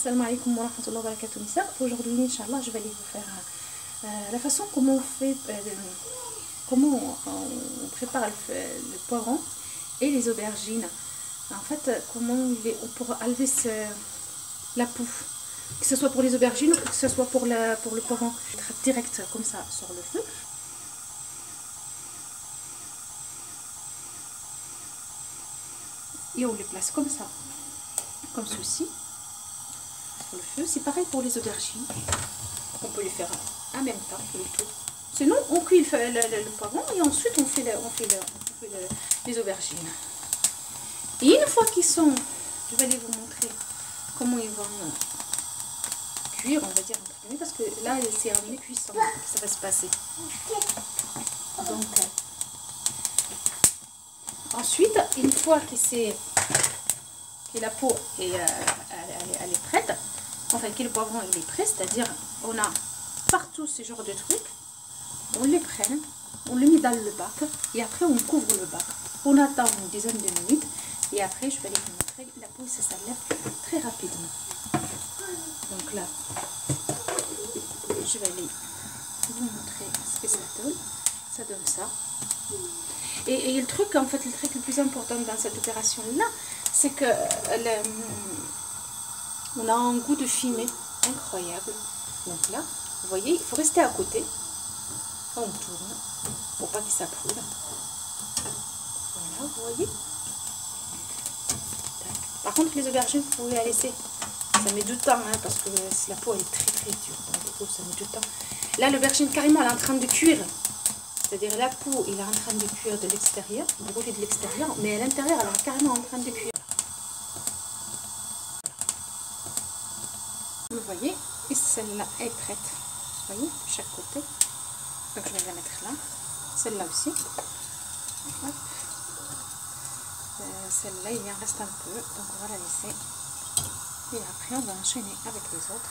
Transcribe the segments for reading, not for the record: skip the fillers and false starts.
Assalamu alaikum wa rahmatullahi wa barakatuh. Aujourd'hui, Inch'Allah, je vais aller vous faire la façon comment on fait, comment on prépare le poireau et les aubergines. En fait, comment on pourra enlever la peau, que ce soit pour les aubergines ou que ce soit pour le poireau. Direct comme ça sur le feu. Et on les place comme ça, comme ceci. Le feu, c'est pareil pour les aubergines. On peut les faire en même temps, le tout. Sinon, on cuit le poivron et ensuite on fait les aubergines. Et une fois qu'ils sont, je vais aller vous montrer comment ils vont cuire, on va dire entre guillemets, parce que là c'est en mi-cuisson que ça va se passer. Donc, ensuite, une fois que la peau elle est prête, enfin que le poivron il est prêt, c'est-à-dire on a partout ce genre de trucs, on les prend, on le met dans le bac et après on couvre le bac. On attend une dizaine de minutes et après je vais vous montrer, la peau ça s'enlève très rapidement. Donc là, je vais aller vous montrer ce que ça donne. Ça donne ça. Et le truc, en fait, le truc le plus important dans cette opération-là, c'est que on a un goût de fumée incroyable. Donc là, vous voyez, il faut rester à côté. On tourne pour pas que ça brûle. Voilà, vous voyez. Par contre, les aubergines, vous pouvez la laisser. Ça met du temps, hein, parce que la peau elle est très très dure. Donc du coup, ça met du temps. Là, l'aubergine, carrément, elle est en train de cuire. C'est-à-dire la peau, il est en train de cuire de l'extérieur, brûler de l'extérieur, mais à l'intérieur, elle est carrément en train de cuire. Vous voyez, et celle-là est prête. Vous voyez, de chaque côté. Donc je vais la mettre là. Celle-là aussi. Celle-là, il en reste un peu, donc on va la laisser. Et après, on va enchaîner avec les autres.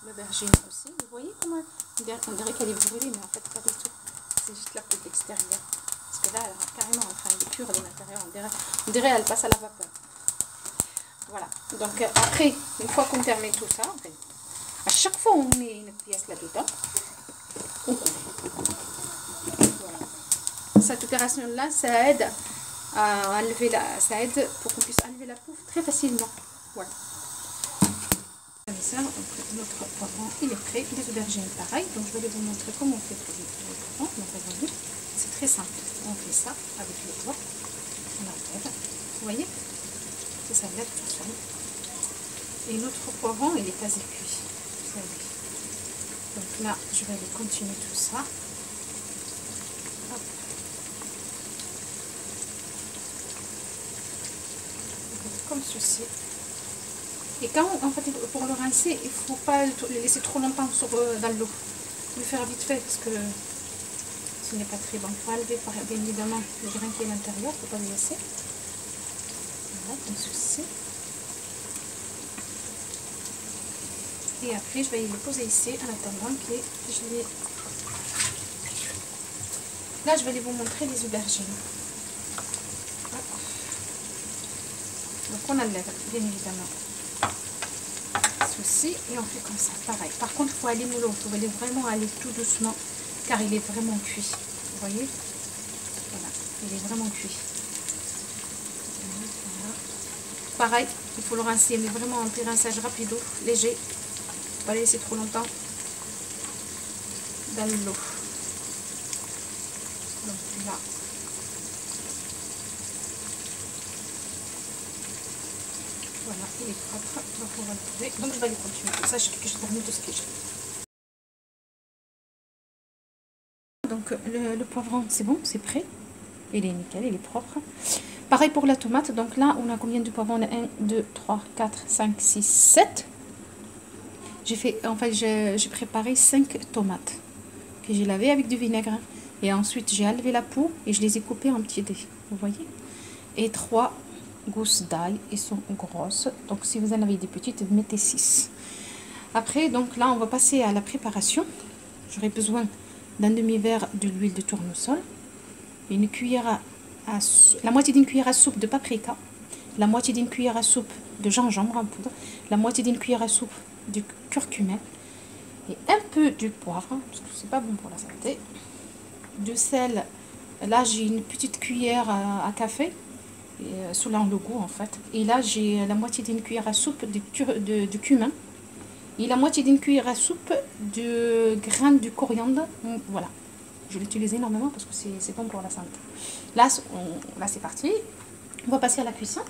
L'aubergine aussi, vous voyez comment on dirait qu'elle est brûlée, mais en fait pas du tout, c'est juste la peau de l'extérieur, parce que là elle est carrément en train de cuire de l'intérieur, on dirait elle passe à la vapeur. Voilà, donc après, une fois qu'on termine tout ça, en fait, à chaque fois on met une pièce là-dedans, on couvre. Voilà. Cette opération là, ça aide à enlever ça aide pour qu'on puisse enlever la peau très facilement. Voilà. Ça, notre poivron il est prêt, les aubergines pareil, donc je vais vous montrer comment on fait pour les poivrons. C'est très simple, on fait ça avec le doigt, on enlève, vous voyez, ça s'enlève tout seul. Et notre poivron il est quasi cuit, vous savez. Donc là je vais aller continuer tout ça. Hop. Comme ceci. Et quand, en fait, pour le rincer, il ne faut pas le laisser trop longtemps dans l'eau. Il faut le faire vite fait parce que ce n'est pas très bon. Il faut enlever, bien évidemment, le grain qui est à l'intérieur, il ne faut pas le laisser. Voilà, comme ceci. Et après, je vais le poser ici en attendant que je les... Là, je vais vous montrer les aubergines. Hop. Donc, on enlève, bien évidemment. Aussi, et on fait comme ça, pareil. Par contre, il faut aller mollo, il faut vraiment aller tout doucement, car il est vraiment cuit. Vous voyez, voilà, il est vraiment cuit. Voilà. Pareil, il faut le rincer, mais vraiment un petit rinçage rapide, léger. Il ne faut pas le laisser trop longtemps dans l'eau. Donc là. Voilà, il est propre, donc on va le poser. Donc je vais aller continuer comme ça, je termine tout ce que j'ai. Donc le poivron, c'est bon, c'est prêt. Il est nickel, il est propre. Pareil pour la tomate, donc là on a combien de poivrons? On a 1, 2, 3, 4, 5, 6, 7. J'ai préparé 5 tomates que j'ai lavées avec du vinaigre. Et ensuite j'ai enlevé la peau et je les ai coupées en petits dés, vous voyez. Et 3 gousses d'ail, ils sont grosses, donc si vous en avez des petites, vous mettez 6. Après, donc là on va passer à la préparation. J'aurai besoin d'un demi-verre de l'huile de tournesol, une cuillère la moitié d'une cuillère à soupe de paprika, la moitié d'une cuillère à soupe de gingembre en poudre, la moitié d'une cuillère à soupe de curcuma et un peu de poivre, parce que c'est pas bon pour la santé. De sel, là j'ai une petite cuillère à café, selon le goût en fait. Et là j'ai la moitié d'une cuillère à soupe de cumin. Et la moitié d'une cuillère à soupe de graines de coriandre. Voilà. Je l'utilise énormément parce que c'est bon pour la santé. Là c'est parti. On va passer à la cuisson.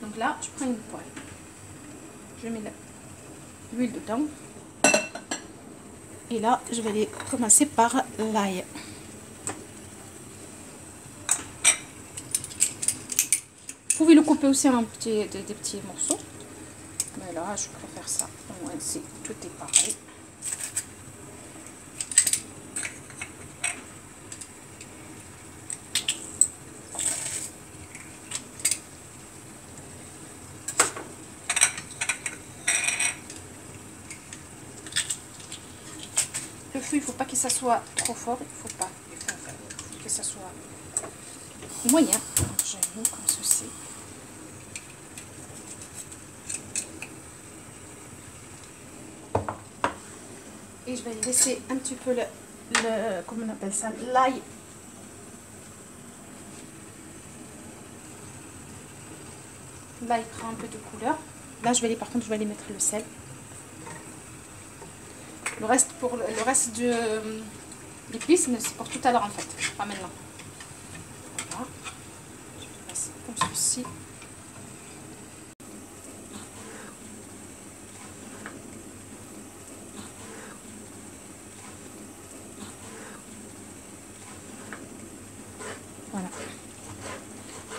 Donc là, je prends une poêle. Je mets l'huile dedans. Et là, je vais aller commencer par l'ail. Vous pouvez le couper aussi en des petits morceaux. Mais là, je préfère ça. Au moins, tout est pareil. Le feu, il ne faut pas que ça soit trop fort. Il faut que ça soit moyen. Donc, je mets comme ceci. Et je vais laisser un petit peu comment on appelle ça, l'ail. L'ail prend un peu de couleur. Là, par contre, je vais aller mettre le sel. Le reste de l'épice, c'est pour tout à l'heure en fait, pas maintenant. Voilà. Je vais passer comme ceci. Voilà.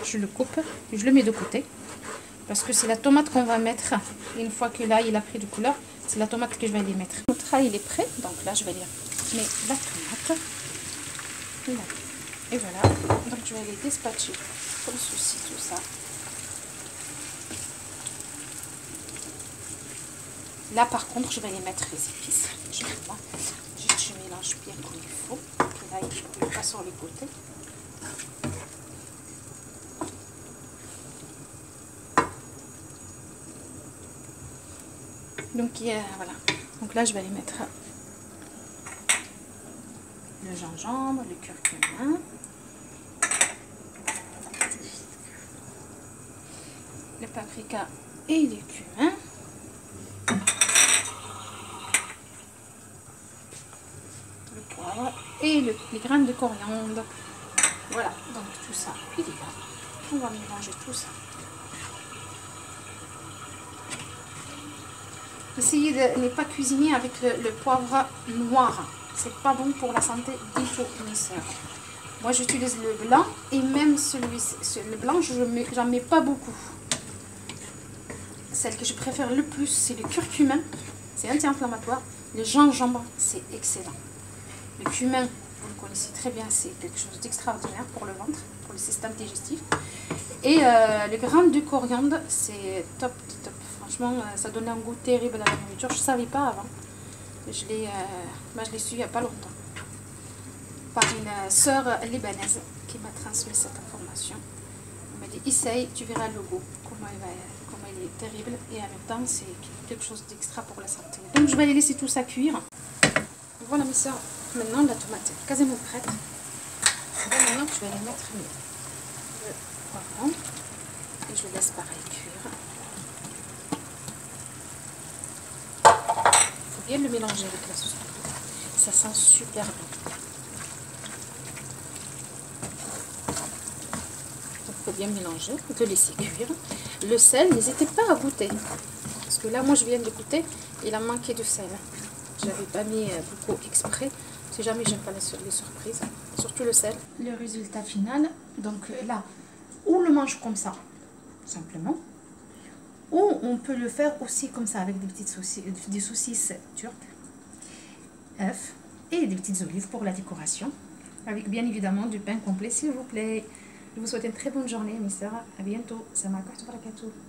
Je le coupe et je le mets de côté. Parce que c'est la tomate qu'on va mettre. Une fois que là, il a pris de couleur, c'est la tomate que je vais aller mettre. Notre ail, il est prêt. Donc là, je vais aller mettre la tomate. Et voilà. Donc je vais aller dispatcher comme ceci, tout ça. Là, par contre, je vais aller mettre les épices. Je mélange bien comme il faut. Que là, il ne pas sur les côtés. Donc voilà. Donc là, je vais aller mettre le gingembre, le curcuma, le paprika et le cumin. Le poivre et les graines de coriandre. Voilà, donc tout ça, il est là. On va mélanger tout ça. Essayez de ne pas cuisiner avec le poivre noir. C'est pas bon pour la santé du tout, mes soeurs. Moi, j'utilise le blanc et même le blanc, j'en mets pas beaucoup. Celle que je préfère le plus, c'est le curcuma. C'est anti-inflammatoire. Le gingembre, c'est excellent. Le cumin, vous le connaissez très bien, c'est quelque chose d'extraordinaire pour le ventre, pour le système digestif. Et le grain de coriandre, c'est top, top. Franchement, ça donne un goût terrible à la nourriture. Je ne savais pas avant. Je l'ai su il n'y a pas longtemps. Par une sœur libanaise qui m'a transmis cette information. Elle m'a dit, essaye, tu verras le goût, comment il est terrible. Et en même temps, c'est quelque chose d'extra pour la santé. Donc je vais aller laisser tout ça cuire. Voilà mes soeurs, maintenant la tomate est quasiment prête. Et maintenant, je vais aller mettre le poivron. Et je le laisse pareil cuire. Il faut bien le mélanger avec la sauce. Ça sent super bon. Donc il faut bien mélanger, de laisser cuire. Le sel, n'hésitez pas à goûter. Parce que là, moi je viens de goûter, il a manqué de sel. J'avais pas mis beaucoup exprès. Si jamais j'aime pas les surprises. Surtout le sel. Le résultat final, donc là, on le mange comme ça, simplement. Ou on peut le faire aussi comme ça, avec des saucisses turques, œufs et des petites olives pour la décoration. Avec bien évidemment du pain complet, s'il vous plaît. Je vous souhaite une très bonne journée, mes sœurs. À bientôt. Salam alaikum wa rahmatullahi wa barakatuh.